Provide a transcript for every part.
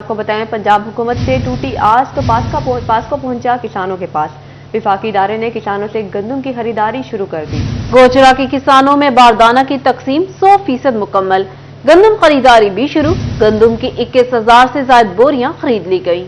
आपको बताएं, पंजाब हुकूमत से टूटी आस तो पास को पहुंचा किसानों के पास। विफाकी इदारे ने किसानों से गंदम की खरीदारी शुरू कर दी। गोचरा के किसानों में बारदाना की तकसीम 100% मुकम्मल। गंदम खरीदारी भी शुरू। गंदम की 21,000 से ज्यादा बोरियां खरीद ली गई।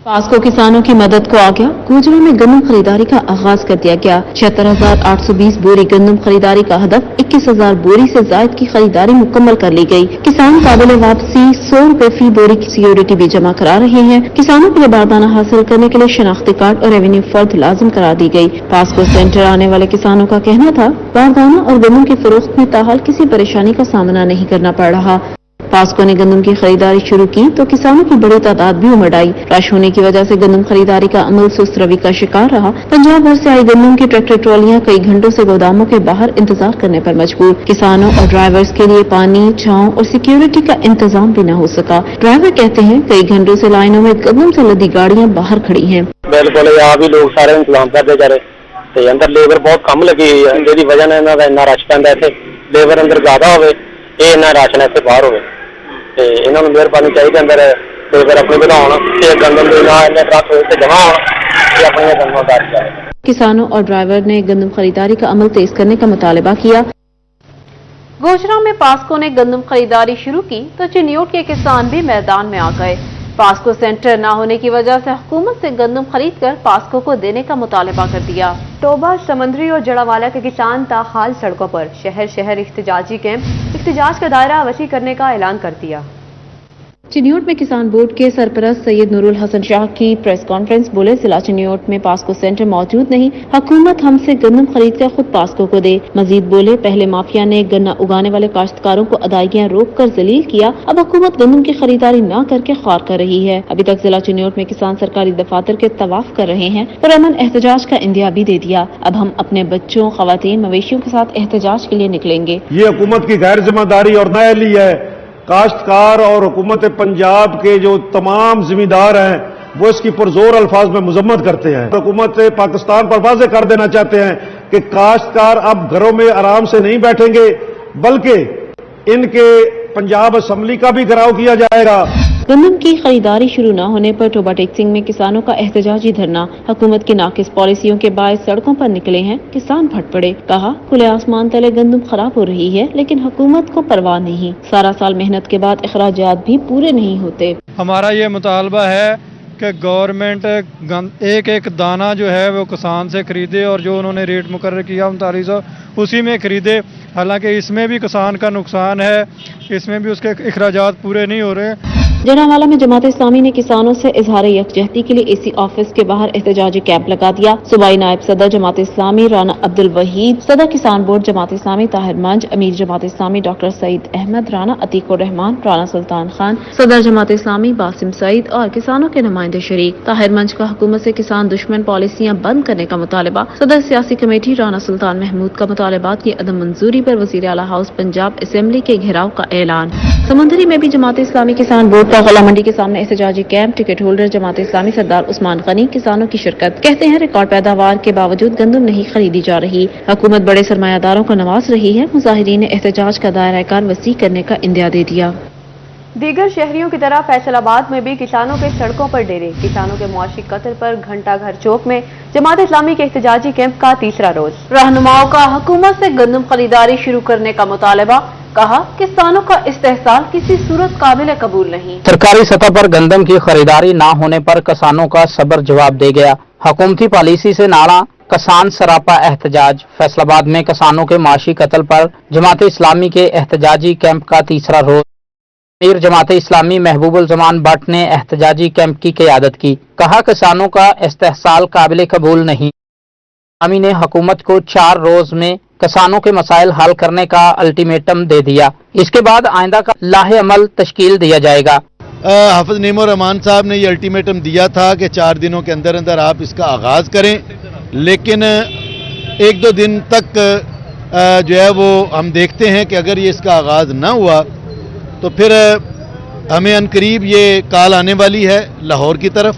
पास्को किसानों की मदद को आ गया। गोजरा में गंदम खरीदारी का आगाज कर दिया गया। 76,820 बोरी गंदम खरीदारी का हदफ 21,000 बोरी से ज्यादा की खरीदारी मुकम्मल कर ली गई। किसान काबिल वापसी 100 रुपए फी बोरी की सिक्योरिटी भी जमा करा रहे हैं। किसानों के लिए बारदाना हासिल करने के लिए शनाख्ती कार्ड और रेवेन्यू फर्द लाजिम करा दी गई। पास्को सेंटर आने वाले किसानों का कहना था, बारदाना और गंदम की फरोख्त में ताहाल किसी परेशानी का सामना नहीं करना पड़ रहा। पास्को ने गंदम की खरीदारी शुरू की तो किसानों की बड़ी तादाद भी उमड़ आई। रश होने की वजह से गंदम खरीदारी का अमल सुस्त रवि का शिकार रहा। पंजाब भर से आई गंदम की ट्रैक्टर ट्रॉलियां कई घंटों से गोदामों के बाहर इंतजार करने पर मजबूर। किसानों और ड्राइवर्स के लिए पानी, छांव और सिक्योरिटी का इंतजाम भी न हो सका। ड्राइवर कहते हैं, कई घंटों से लाइनों में गंदम से लदी गाड़ियां बाहर खड़ी हैं। बिल्कुल यहाँ भी लोग सारे इंतजाम करते जा रहे। अंदर लेबर बहुत कम लगी हुई है, जिहदी वजह नाल इन्हां दा इन्ना रश पैंदा। इत्थे लेबर अंदर ज्यादा होवे, ये इन्ना राशन इत्थे बाहर होवे। इन्हों मेहरबानी चाहिए अंदर लेबर अपनी बढ़ाउण ते गंदम दे नाल इन्ने ट्रक इत्थे जमा होण ते अपनी गंदम उतारी जाए। किसानों और ड्राइवर ने गंदम खरीदारी का अमल तेज करने का मुतालबा किया। गोचरा में पास्को ने गंदम खरीदारी शुरू की तो चिन्योट के किसान भी मैदान में आ गए। पास्को सेंटर न होने की वजह से हुकूमत से गंदम खरीद कर पास्को को देने का मुतालबा कर दिया। टोबा, समंदरी और जड़ावाला के किसान ताहाल सड़कों पर शहर शहर इख्तिजाजी कैंप इख्तिजाज का दायरा वसी करने का ऐलान कर दिया। चिन्योट में किसान बोर्ड के सरपरस्त सैयद नूरुल हसन शाह की प्रेस कॉन्फ्रेंस बोले, जिला चिन्योट में पास्को सेंटर मौजूद नहीं, हुकूमत हमसे गंदम खरीद कर खुद पास्को को दे। मजीद बोले, पहले माफिया ने गन्ना उगाने वाले काश्तकारों को अदायगियां रोक कर जलील किया, अब हुकूमत गंदम की खरीदारी न करके ख्वार कर रही है। अभी तक जिला चिन्योट में किसान सरकारी दफातर के तवाफ कर रहे हैं और अमन एहतजाज का इंदिया भी दे दिया। अब हम अपने बच्चों, खवातीन, मवेशियों के साथ एहतजाज के लिए निकलेंगे। ये हुकूमत की गैर जिम्मेदारी और नाअहली है। काश्तकार और हुकूमत पंजाब के जो तमाम जिम्मेदार हैं वो इसकी पुरजोर अल्फाज में मजम्मत करते हैं। हुकूमत पाकिस्तान पर वाज़ेह कर देना चाहते हैं कि काश्तकार अब घरों में आराम से नहीं बैठेंगे, बल्कि इनके पंजाब असम्बली का भी घेराव किया जाएगा। गंदम की खरीदारी शुरू न होने पर टोबा टेक्सिंग में किसानों का एहतजाजी धरना। हुकूमत की नाकिस पॉलिसियों के बायस सड़कों पर निकले हैं किसान, फट पड़े। कहा, खुले आसमान तले गंदम खराब हो रही है लेकिन हुकूमत को परवाह नहीं। सारा साल मेहनत के बाद अखराजात भी पूरे नहीं होते। हमारा ये मुतालबा है कि गवर्नमेंट एक एक दाना जो है वो किसान से खरीदे और जो उन्होंने रेट मुकर्रर किया 3900 उसी में खरीदे। हालांकि इसमें भी किसान का नुकसान है, इसमें भी उसके अखराजात पूरे नहीं हो रहे। जनावाला में जमात इस्लामी ने किसानों से इजहार यकजहती के लिए एसी ऑफिस के बाहर एहतजाजी कैंप लगा दिया। सूबाई नायब सदर जमात इस्लामी राना अब्दुल वहीद, सदर किसान बोर्ड जमात इस्लामी ताहिर मंज, अमीर जमात इस्लामी डॉक्टर सईद अहमद, राना अतीकुर रहमान, राना सुल्तान खान, सदर जमात इस्लामी बासिम सईद और किसानों के नुमाइंदे शरीक। ताहिर मंज का हुकूमत से किसान दुश्मन पॉलिसियां बंद करने का मुतालबा। सदर सियासी कमेटी राना सुल्तान महमूद का मुतालबात की अदम मंजूरी पर वजीर आला हाउस पंजाब असेंबली के घेराव का ऐलान। समंदरी में भी जमात इस्लामी किसान बोर्ड का गला मंडी के सामने एहतजाजी camp. Ticket holder Jamaat Islami सरदार उस्मान गनी, किसानों की शिरकत। कहते हैं, रिकॉर्ड पैदावार के बावजूद गंदम नहीं खरीदी जा रही। हुकूमत बड़े सरमायादारों को नवाज रही है। मुजाहिरीन ने एहतजाज का दायरा कार वसी करने का इंदिया दे दिया। दीगर शहरियों की तरह फैसलाबाद में भी किसानों के सड़कों पर डेरे। किसानों के मुआशी कत्ल पर घंटा घर चौक में जमात इस्लामी के एहतजाजी कैंप का तीसरा रोज। रहनुमाओं का हुकूमत से गंदम खरीदारी शुरू करने का मुतालबा। कहा, किसानों का इस्तेहसाल किसी सूरत काबिल कबूल नहीं। सरकारी सतह पर गंदम की खरीदारी न होने पर किसानों का सब्र जवाब दे गया। हुकूमती पॉलिसी से नारा, किसान सरापा एहतजाज। फैसलाबाद में किसानों के माशी कत्ल पर जमात इस्लामी के एहतजाजी कैंप का तीसरा रोज। अमीर जमात इस्लामी महबूबुल जमान भट्ट ने एहतजाजी कैंप की क़यादत की। कहा, किसानों का इस्तेहसाल काबिल कबूल नहीं। इस्लामी ने हुकूमत को 4 रोज में किसानों के मसाइल हल करने का अल्टीमेटम दे दिया। इसके बाद आइंदा का लाहे अमल तश्कील दिया जाएगा। हाफिज नईमुर रहमान साहब ने ये अल्टीमेटम दिया था कि 4 दिनों के अंदर अंदर आप इसका आगाज़ करें, लेकिन 1-2 दिन तक जो है वो हम देखते हैं कि अगर ये इसका आगाज़ ना हुआ तो फिर हमें अनकरीब ये कॉल आने वाली है लाहौर की तरफ,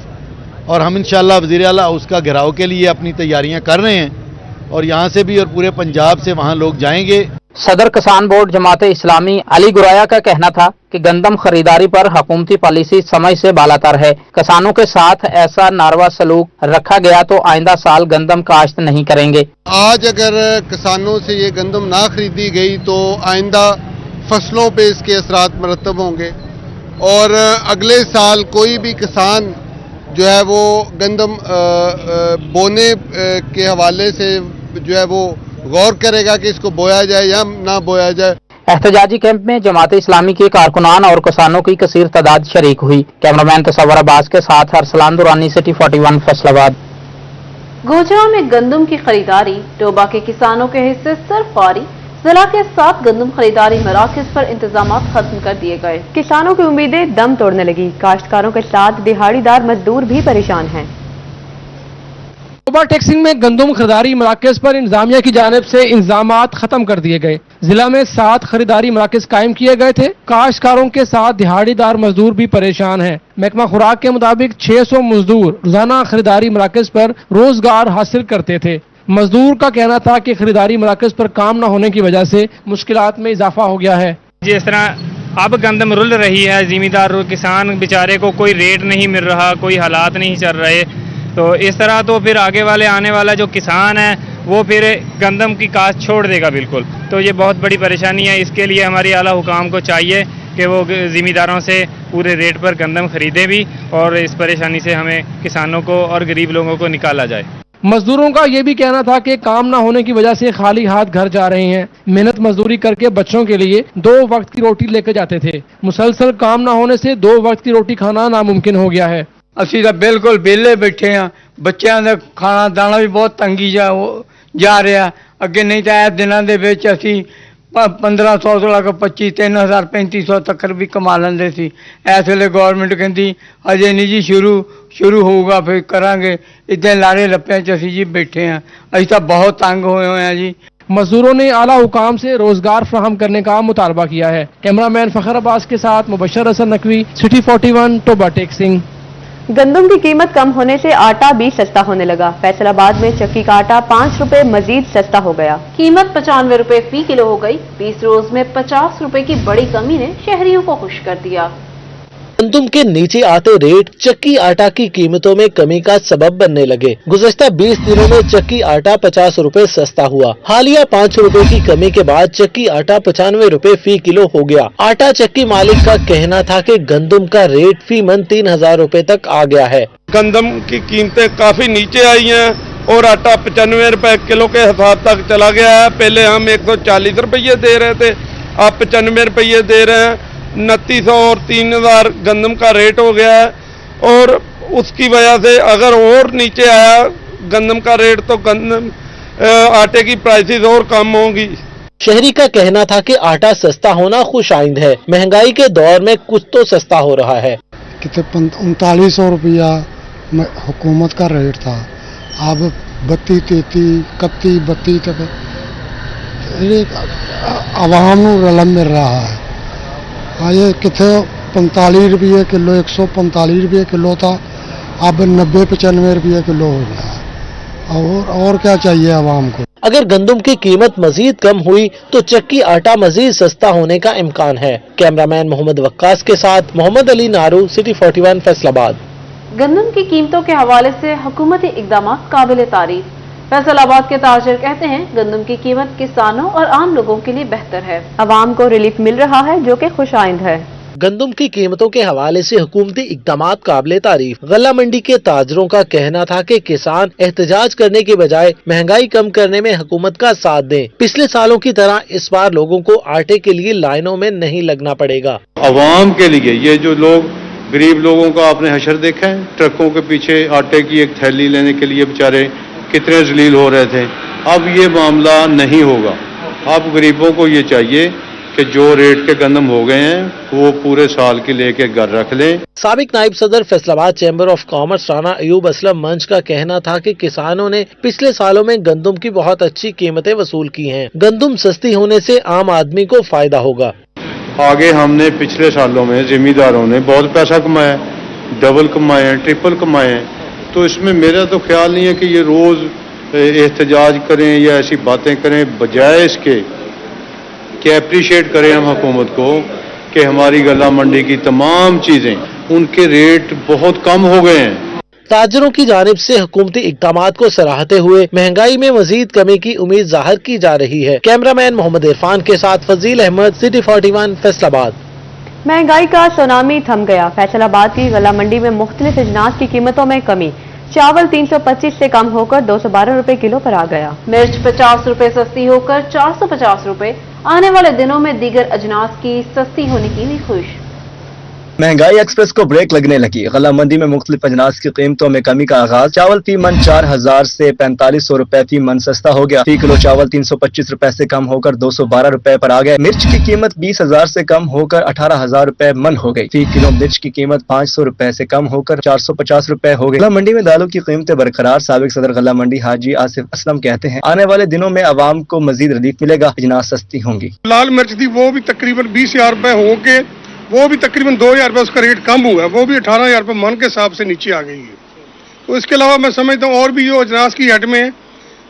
और हम इंशाअल्लाह वज़ीर आला उसका घेराव के लिए अपनी तैयारियां कर रहे हैं और यहाँ से भी और पूरे पंजाब से वहाँ लोग जाएंगे। सदर किसान बोर्ड जमात इस्लामी अली गुराया का कहना था कि गंदम खरीदारी पर हुकूमती पॉलिसी समय से बालातर है। किसानों के साथ ऐसा नारवा सलूक रखा गया तो आइंदा साल गंदम काश्त नहीं करेंगे। आज अगर किसानों से ये गंदम ना खरीदी गई तो आइंदा फसलों पे इसके असरात मरतब होंगे और अगले साल कोई भी किसान जो है वो गंदम बोने के हवाले से जो है वो गौर करेगा कि इसको बोया जाए या ना बोया जाए। एहतजाजी कैंप में जमात इस्लामी के कारकुनान और किसानों की कसीर तादाद शरीक हुई। कैमरामैन तसव्वुर अब्बास के साथ अरसलान दुरानी, सिटी 41 फैसलाबाद। गोजरा में गंदम की खरीदारी, डोबा के किसानों के हिस्से सरफारी, जिला के 7 गंदम खरीदारी मराकज पर इंतजाम खत्म कर दिए गए। किसानों की उम्मीदें दम तोड़ने लगी। काश्तकारों के साथ दिहाड़ीदार मजदूर भी परेशान हैं। ओवर टैक्सिंग में गंदम खरीदारी मराकज पर इंतजामिया की जानिब से इंतजामात खत्म कर दिए गए। जिला में 7 खरीदारी मराकज कायम किए गए थे। काश्तकारों के साथ दिहाड़ीदार मजदूर भी परेशान हैं। महकमा खुराक के मुताबिक 600 मजदूर रोजाना खरीदारी मराकज पर रोजगार हासिल करते थे। मजदूर का कहना था कि खरीदारी मराकज पर काम न होने की वजह से मुश्किलात में इजाफा हो गया है। जिस तरह अब गंदम रुल रही है, जिमीदार किसान बेचारे को कोई रेट नहीं मिल रहा, कोई हालात नहीं चल रहे, तो इस तरह तो फिर आगे वाले आने वाला जो किसान है वो फिर गंदम की काश्त छोड़ देगा बिल्कुल। तो ये बहुत बड़ी परेशानी है। इसके लिए हमारी आला हुकाम को चाहिए कि वो ज़िम्मेदारों से पूरे रेट पर गंदम खरीदें भी और इस परेशानी से हमें किसानों को और गरीब लोगों को निकाला जाए। मजदूरों का ये भी कहना था कि काम ना होने की वजह से खाली हाथ घर जा रहे हैं। मेहनत मजदूरी करके बच्चों के लिए 2 वक्त की रोटी लेकर जाते थे। मुसलसल काम ना होने से 2 वक्त की रोटी खाना नामुमकिन हो गया है। ਅਸੀਂ ਤਾਂ ਬਿਲਕੁਲ ਵਿਹਲੇ ਬੈਠੇ ਆ। ਬੱਚਿਆਂ ਦਾ ਖਾਣਾ ਦਾਣਾ ਵੀ ਬਹੁਤ ਤੰਗੀ ਜਾ ਰਿਹਾ। ਅੱਗੇ ਨਹੀਂ ਤਾਂ ਇਹ ਦਿਨਾਂ ਦੇ ਵਿੱਚ ਅਸੀਂ 1500 ਤੋਂ ਲੈ ਕੇ 25 3000 3500 ਤੱਕ ਵੀ ਕਮਾ ਲੈਂਦੇ ਸੀ। ਇਸ ਵੇਲੇ ਗਵਰਨਮੈਂਟ ਕਹਿੰਦੀ ਅਜੇ ਨਹੀਂ ਜੀ ਸ਼ੁਰੂ ਹੋਊਗਾ ਫਿਰ ਕਰਾਂਗੇ। ਇੱਦਾਂ ਲਾਰੇ ਲੱਪਿਆਂ 'ਚ ਅਸੀਂ ਜੀ ਬੈਠੇ ਆ। ਅਸੀਂ ਤਾਂ ਬਹੁਤ ਤੰਗ ਹੋਏ ਆ जी। मजदूरों ने आला हुकाम से रोजगार फराहम करने का मुतालबा किया है। कैमरामैन फखर अब्बास के साथ मुबशर हसन नकवी, सिटी 41 टोबा टेक्सिंग। गंदम की कीमत कम होने से आटा भी सस्ता होने लगा। फैसलाबाद में चक्की का आटा 5 रुपए मजीद सस्ता हो गया। कीमत 95 रुपए फी किलो हो गई। 20 रोज में 50 रुपए की बड़ी कमी ने शहरियों को खुश कर दिया। गंदम के नीचे आते रेट चक्की आटा की कीमतों में कमी का सबब बनने लगे। गुज़श्ता 20 दिनों में चक्की आटा 50 रुपए सस्ता हुआ। हालिया 5 रुपए की कमी के बाद चक्की आटा 95 रुपए फी किलो हो गया। आटा चक्की मालिक का कहना था कि गंदम का रेट फी मन 3000 रुपए तक आ गया है। गंदम की कीमतें काफी नीचे आई हैं और आटा 95 रुपए किलो के हिसाब तक चला गया है। पहले हम 140 रुपये दे रहे थे, अब 95 रुपये दे रहे हैं। 2900 और 3000 गंदम का रेट हो गया है और उसकी वजह से अगर और नीचे आया गंदम का रेट तो गंदम आटे की प्राइसेस और कम होंगी। शहरी का कहना था कि आटा सस्ता होना खुशाइंद है। महंगाई के दौर में कुछ तो सस्ता हो रहा है। कितने 3900 रुपया हुकूमत का रेट था, अब 32, 33, 31, 32 तक आवाम को रलम मिल रहा है। ये कितने 45 रुपये किलो, 145 रुपये किलो था, अब 90-95 रुपये किलो हो गया। और क्या चाहिए आवाम को। अगर गंदम की कीमत मजीद कम हुई तो चक्की आटा मजीद सस्ता होने का इम्कान है। कैमरामैन मोहम्मद वक्कास के साथ मोहम्मद अली नारू, सिटी 41 फैसलाबाद। गंदम की कीमतों के हवाले से हुकूमती इकदाम काबिल तारीफ। फैसलाबाद के ताजिर कहते हैं गंदम की कीमत किसानों और आम लोगों के लिए बेहतर है। आवाम को रिलीफ मिल रहा है जो कि खुशाइंद है। गंदम की कीमतों के हवाले से हुकूमती इकदामात काबिल तारीफ। गल्ला मंडी के ताजरों का कहना था कि किसान एहतजाज करने के बजाय महंगाई कम करने में हुकूमत का साथ दें। पिछले सालों की तरह इस बार लोगों को आटे के लिए लाइनों में नहीं लगना पड़ेगा। अवाम के लिए ये जो लोग गरीब लोगों का आपने हशर देखा है, ट्रकों के पीछे आटे की एक थैली लेने के लिए बेचारे कितने जलील हो रहे थे। अब ये मामला नहीं होगा। अब गरीबों को ये चाहिए कि जो रेट के गंदम हो गए हैं वो पूरे साल के लेके घर रख लें। साबिक नायब सदर Faisalabad chamber of commerce Rana Ayub Aslam मंच का कहना था कि किसानों ने पिछले सालों में गंदम की बहुत अच्छी कीमतें वसूल की हैं। गंदम सस्ती होने से आम आदमी को फायदा होगा। आगे हमने पिछले सालों में जिम्मेदारों ने बहुत पैसा कमाया, डबल कमाए, ट्रिपल कमाए। तो इसमें मेरा तो ख्याल नहीं है कि ये रोज एहतजाज करें या ऐसी बातें करें। बजाय इसके कि अप्रिशिएट करें हम हुकूमत को कि हमारी गला मंडी की तमाम चीज़ें उनके रेट बहुत कम हो गए हैं। ताजरों की जानिब से हुकूमती इक़दामात को सराहते हुए महंगाई में मजीद कमी की उम्मीद जाहिर की जा रही है। कैमरामैन मोहम्मद इरफान के साथ फजील अहमद, सिटी 41 फैसलाबाद। महंगाई का सुनामी थम गया। फैसलाबाद की गला मंडी में मुख्तलिफ अजनास की कीमतों में कमी। चावल 325 से कम होकर 212 रुपए किलो पर आ गया। मिर्च 50 रुपए सस्ती होकर 450 रुपए। आने वाले दिनों में दीगर अजनास की सस्ती होने की भी खुश। महंगाई एक्सप्रेस को ब्रेक लगने लगी। गला मंडी में मुख्तलिफ अजनास की कीमतों में कमी का आगाज। चावल फी मन 4000 से 4500 रुपए फी मन सस्ता हो गया। फी किलो चावल 325 रुपए से कम होकर 212 रुपए पर आ गए। मिर्च की कीमत 20,000 से कम होकर 18,000 रुपए मन हो गई। फी किलो मिर्च की कीमत 500 रुपए से कम होकर 450 रुपए हो गई। गला मंडी में दालों की कीमतें बरकरार। साबिक सदर गला मंडी हाजी आसिफ असलम कहते हैं, आने वाले दिनों में आवाम को मजीद रिलीफ मिलेगा, अजनास सस्ती होंगी। लाल मिर्च थी वो भी तकरीबन 20,000 रुपए हो के वो भी तकरीबन 2,000 रुपये उसका रेट कम हुआ है, वो भी 18,000 रुपये मन के हिसाब से नीचे आ गई है। तो इसके अलावा मैं समझता हूँ और भी जो अजनास की हट में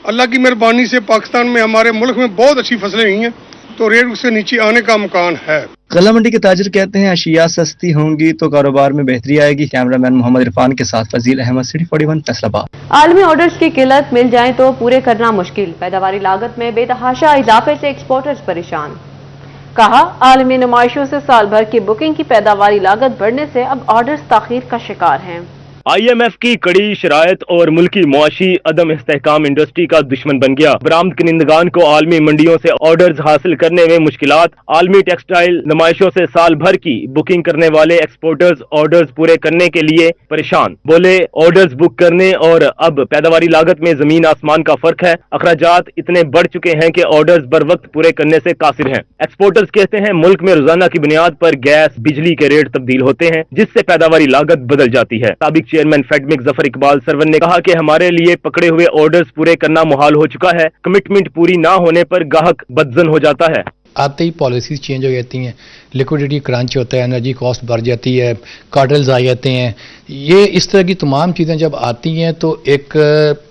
अल्लाह की मेहरबानी से पाकिस्तान में हमारे मुल्क में बहुत अच्छी फसलें हुई हैं, तो रेट उससे नीचे आने का इम्कान है। गला मंडी के ताजिर कहते हैं, अशिया सस्ती होंगी तो कारोबार में बेहतरी आएगी। कैमरामैन मोहम्मद इरफान के साथ फजील अहमद, सिटी 41 फैसलाबाद। आलमी ऑर्डर्स की किल्लत, मिल जाए तो पूरे करना मुश्किल। पैदावारी लागत में बेतहाशा इजाफे से एक्सपोर्टर्स परेशान। कहा, आलमी नुमाइशों से साल भर की बुकिंग की पैदावारी लागत बढ़ने से अब ऑर्डर्स ताखीर का शिकार हैं। IMF की कड़ी शराइत और मुल्की मुआशी अदम इस्तेहकाम इंडस्ट्री का दुश्मन बन गया। बरामद कनिंदगान को आलमी मंडियों से ऑर्डर्स हासिल करने में मुश्किलात। आलमी टेक्सटाइल नुमाइशों से साल भर की बुकिंग करने वाले एक्सपोर्टर्स ऑर्डर्स पूरे करने के लिए परेशान। बोले, ऑर्डर्स बुक करने और अब पैदावारी लागत में जमीन आसमान का फर्क है। अखराजात इतने बढ़ चुके हैं कि ऑर्डर्स बर वक्त पूरे करने से कासिर हैं। एक्सपोर्टर्स कहते हैं, मुल्क में रोजाना की बुनियाद पर गैस बिजली के रेट तब्दील होते हैं, जिससे पैदावारी लागत बदल जाती है। साबिक चेयरमैन फेडमिक जफर इकबाल सरवन ने कहा कि हमारे लिए पकड़े हुए ऑर्डर्स पूरे करना मुहाल हो चुका है। कमिटमेंट पूरी ना होने पर गाहक बदजन हो जाता है। आते ही पॉलिसीज चेंज हो जाती हैं, लिक्विडिटी क्रंच होता है, एनर्जी कॉस्ट बढ़ जाती है, कार्टेल्स आ जाते हैं। ये इस तरह की तमाम चीज़ें जब आती हैं तो एक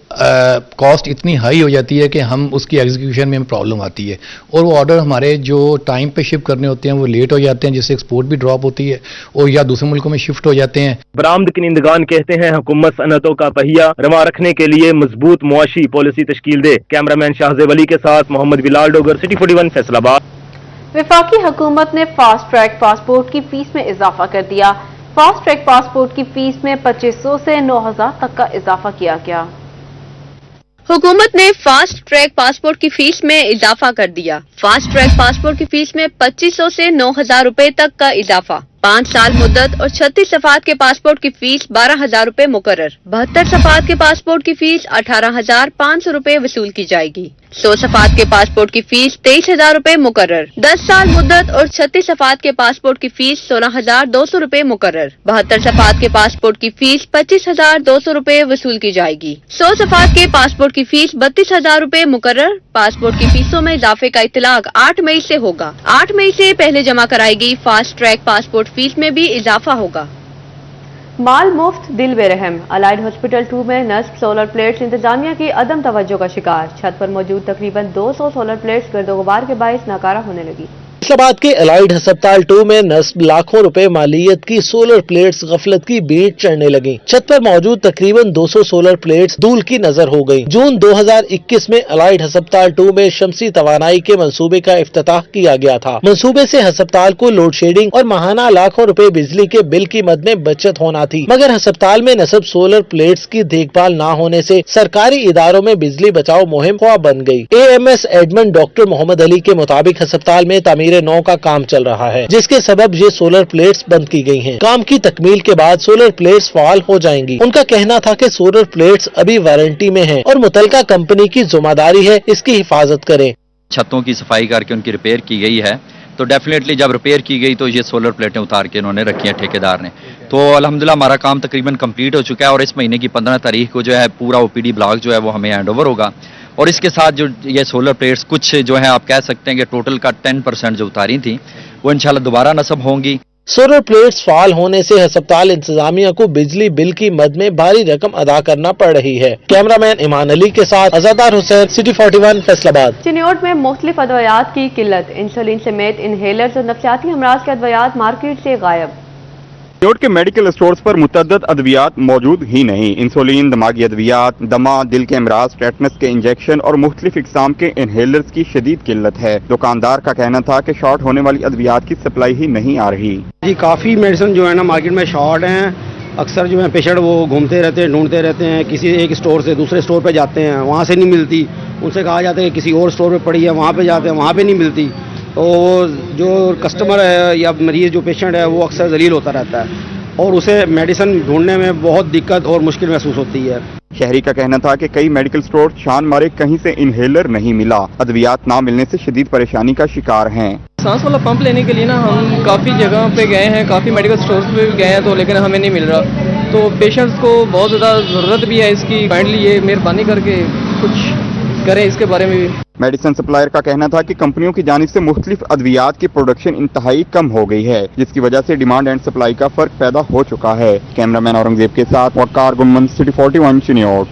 कॉस्ट इतनी हाई हो जाती है कि हम उसकी एग्जीक्यूशन में प्रॉब्लम आती है और वो ऑर्डर हमारे जो टाइम पे शिप करने होते हैं वो लेट हो जाते हैं, जिससे एक्सपोर्ट भी ड्रॉप होती है और या दूसरे मुल्कों में शिफ्ट हो जाते हैं। बरामद कनिंदगान कहते हैं, हुकूमत सनतों का पहिया रवा रखने के लिए मजबूत मुआशी पॉलिसी तश्कील दे। कैमरामैन शाहजेब अली के साथ मोहम्मद बिलाल डोगर, सिटी 41 फैसलाबाद। वफाकी हुकूमत ने फास्ट ट्रैक पासपोर्ट की फीस में इजाफा कर दिया। फास्ट ट्रैक पासपोर्ट की फीस में 2500 से 9,000 तक का इजाफा किया गया। हुकूमत ने फास्ट ट्रैक पासपोर्ट की फीस में इजाफा कर दिया। फास्ट ट्रैक पासपोर्ट की फीस में 2500 से 9,000 रुपए तक का इजाफा। 5 साल मुद्दत और 36 सफ़ात के पासपोर्ट की फीस 12,000 रुपए मुकर्रर। 72 सफ़ात के पासपोर्ट की फीस 18,500 रुपए वसूल की जाएगी। 100 सफ़ात के पासपोर्ट की फीस 23,000 रुपए मुकर्रर। 10 साल मुद्दत और 36 सफ़ात के पासपोर्ट की फीस 16,200 रुपए मुकर्रर। 72 सफ़ात के पासपोर्ट की फीस 25,200 रुपए वसूल की जाएगी। 100 सफ़ात के पासपोर्ट की फीस 32,000 रुपए मुकर्रर। पासपोर्ट की फीसों में इजाफे का इतलाक 8 मई से होगा। 8 मई से पहले जमा कराई गई फास्ट ट्रैक पासपोर्ट फीस में भी इजाफा होगा। माल मुफ्त, दिल बेरहम। अलाइड हॉस्पिटल 2 में नस्ब सोलर प्लेट्स इंतजामिया की अदम तवज्जो का शिकार। छत पर मौजूद तकरीबन 200 सोलर प्लेट्स गर्दो गुबार के बायस नाकारा होने लगी। फैसलाबाद के अलाइड अस्पताल 2 में नस्ब लाखों रुपए मालियत की सोलर प्लेट्स गफलत की बीट चढ़ने लगी। छत पर मौजूद तकरीबन 200 सोलर प्लेट्स धूल की नजर हो गयी। जून 2021 में अलाइड अस्पताल 2 में शमसी तवानाई के मंसूबे का इफ्तिताह किया गया था। मंसूबे से अस्पताल को लोड शेडिंग और माहाना लाखों रुपए बिजली के बिल की मद में बचत होना थी, मगर अस्पताल में नस्ब सोलर प्लेट्स की देखभाल न होने से सरकारी इदारों में बिजली बचाओ मुहिम ख्वाब बन गयी। AMS admin doctor Mohammad Ali के मुताबिक अस्पताल में तामीर 9 का काम चल रहा है, जिसके सबब ये सोलर प्लेट्स बंद की गई हैं। काम की तकमील के बाद सोलर प्लेट्स फाल हो जाएंगी। उनका कहना था कि सोलर प्लेट्स अभी वारंटी में हैं और मुतलका कंपनी की जिम्मेदारी है इसकी हिफाजत करें। छतों की सफाई करके उनकी रिपेयर की गई है, तो डेफिनेटली जब रिपेयर की गई तो ये सोलर प्लेटें उतार के इन्होंने रखी हैं ठेकेदार ने। तो अल्हम्दुलिल्लाह हमारा काम तकरीबन कंप्लीट हो चुका है और इस महीने की 15 तारीख को जो है पूरा OPD ब्लॉक जो है वो हमें हैंड ओवर होगा। और इसके साथ जो ये सोलर प्लेट्स कुछ जो है आप कह सकते हैं कि टोटल का 10% जो उतारी थी वो इंशाल्लाह दोबारा नस्ब होंगी। सोलर प्लेट्स फाल होने से अस्पताल इंतजामिया को बिजली बिल की मद में भारी रकम अदा करना पड़ रही है। कैमरामैन ईमान अली के साथ अज़ादार हुसैन, सिटी 41 फैसलाबाद। चिन्योट में मुख्तलिफ अद्वियात की किल्लत, इंसुलिन समेत इनहेलर्स और नफसियाती अमराज के अद्वियात मार्केट से गायब। चिन्योट के मेडिकल स्टोर्स पर मुतअद्दिद अद्वियात मौजूद ही नहीं। इंसुलिन, दिमागी अद्वियात, दमा, दिल के अमराज, टेटनस के इंजेक्शन और मुख्तलिफ इकसाम के इनहेलर्स की शदीद किल्लत है। दुकानदार का कहना था कि शॉर्ट होने वाली अद्वियात की सप्लाई ही नहीं आ रही। जी काफ़ी मेडिसिन जो है ना मार्केट में शॉर्ट हैं। अक्सर जो है पेशेंट वो घूमते रहते हैं, ढूंढते रहते हैं, किसी एक स्टोर से दूसरे स्टोर पे जाते हैं, वहाँ से नहीं मिलती। उनसे कहा जाता है कि किसी और स्टोर पे पड़ी है, वहाँ पे जाते हैं, वहाँ पे नहीं मिलती। तो जो कस्टमर है या मरीज़ जो पेशेंट है वो अक्सर जलील होता रहता है और उसे मेडिसिन ढूंढने में बहुत दिक्कत और मुश्किल महसूस होती है। शहरी का कहना था कि कई मेडिकल स्टोर शान मारे कहीं से इनहेलर नहीं मिला। अद्वियात ना मिलने से शदीद परेशानी का शिकार हैं। सांस वाला पंप लेने के लिए ना हम काफ़ी जगह पे गए हैं, काफ़ी मेडिकल स्टोर्स पे भी गए हैं, तो लेकिन हमें नहीं मिल रहा। तो पेशेंट्स को बहुत ज़्यादा ज़रूरत भी है इसकी। काइंडली ये मेहरबानी करके कुछ करें इसके बारे में भी। मेडिसिन सप्लायर का कहना था कि कंपनियों की जानिब से मुख्तलिफ अद्वियात की प्रोडक्शन इंतहाई कम हो गई है, जिसकी वजह से डिमांड एंड सप्लाई का फर्क पैदा हो चुका है। कैमरामैन औरंगजेब के साथ वकार गुम्मन, सिटी 41 चिन्योट।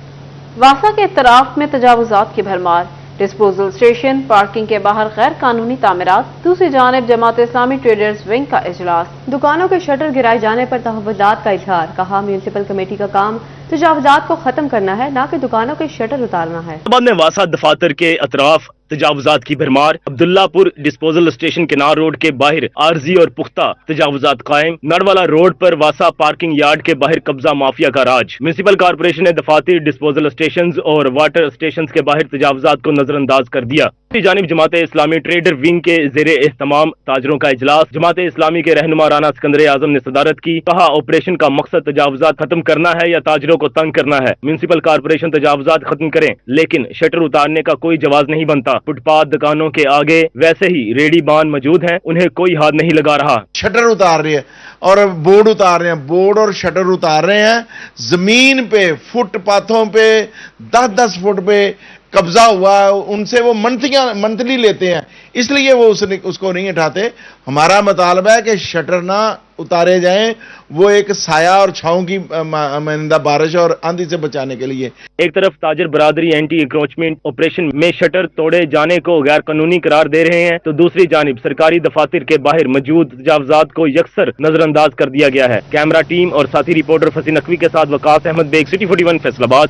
वासा के इतराफ में तजावुजात की भरमार, डिस्पोजल स्टेशन, पार्किंग के बाहर गैर कानूनी तामीरात। दूसरी जानिब जमात इस्लामी ट्रेडर्स विंग का इजलास, दुकानों के शटर गिराए जाने पर तहव्वुजात का इजहार। कहा म्यूनिसिपल कमेटी का काम तजावुजात को खत्म करना है, न कि दुकानों के शटर उतारना है। बाद में वासा दफातर के अतराफ तजावुजात की भरमार। अब्दुल्लापुर डिस्पोजल स्टेशन किनार रोड के बाहर आरजी और पुख्ता तजावुजात कायम। नरवाला रोड पर वासा पार्किंग यार्ड के बाहर कब्जा माफिया का राज। म्यूनिसिपल कारपोरेशन ने दफातर डिस्पोजल स्टेशन और वाटर स्टेशन के बाहर तजावुजात को नजरअंदाज कर दिया। जानिब जमात इस्लामी ट्रेडर विंग के जेर एहतमाम ताजरों का इजलास। जमात इस्लामी के रहनुमा राना सिकंदर आजम ने सदारत की। कहा ऑपरेशन का मकसद तजावुजात खत्म करना है या ताजरों को तंग करना है। म्यूनिसिपल कारपोरेशन तजावुजात खत्म करें, लेकिन शटर उतारने का कोई जवाब नहीं बनता। फुटपाथ दुकानों के आगे वैसे ही रेडी बान मौजूद हैं, उन्हें कोई हाथ नहीं लगा रहा। शटर उतार रही है और बोर्ड उतार रहे हैं, बोर्ड और शटर उतार रहे हैं। जमीन पे फुटपाथों पे 10-10 फुट पे कब्जा हुआ है, उनसे वो मंथली लेते हैं, इसलिए वो उसको नहीं उठाते। हमारा मुतालबा है कि शटर ना उतारे जाएं, वो एक साया और छांव की मानंदा बारिश और आंधी से बचाने के लिए। एक तरफ ताजर बरादरी एंटी इंक्रोचमेंट ऑपरेशन में शटर तोड़े जाने को गैर कानूनी करार दे रहे हैं, तो दूसरी जानिब सरकारी दफातर के बाहर मौजूद तजावुजात को यकसर नजरअंदाज कर दिया गया है। कैमरा टीम और साथी रिपोर्टर फसी नकवी के साथ वकास अहमद बेग, सिटी 41 फैसलाबाद।